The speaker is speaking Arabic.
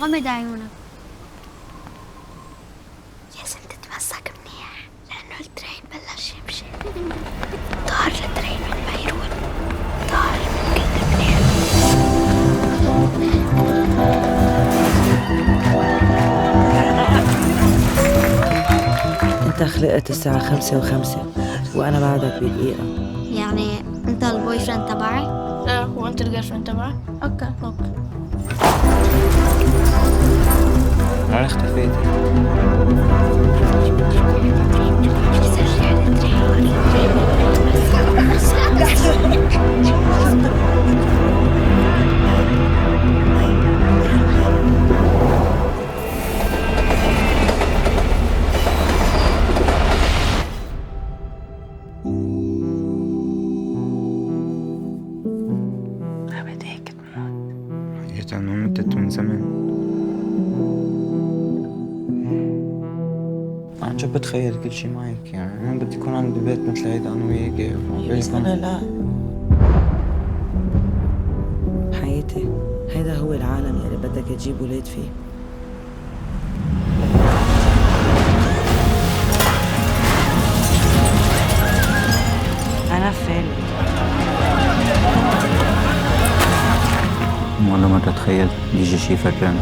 غمض عيونك. لازم تتمسك منيح لأنه الترين بلش يمشي. طار الترين من بيروت، طار من كل لبنان. انت خلقت الساعة 5:05 وأنا بعدك بدقيقة. يعني أنت البوي فريند تبعي؟ لا، هو انت الجيرل فريند تبعي؟ اوكي. أنا اختفيت. بديك تموت. حكيت إنه متت من زمان. عن جد بتخيل كل شي معك، يعني أنا بدي أكون عندي بيت مثل هيدا أنا وياكي. بس أنا لا. حياتي، هيدا هو العالم يلي بدك تجيب ولاد فيه. أنا فالت. ولا مرة تخيلت يجي شي فرجاني.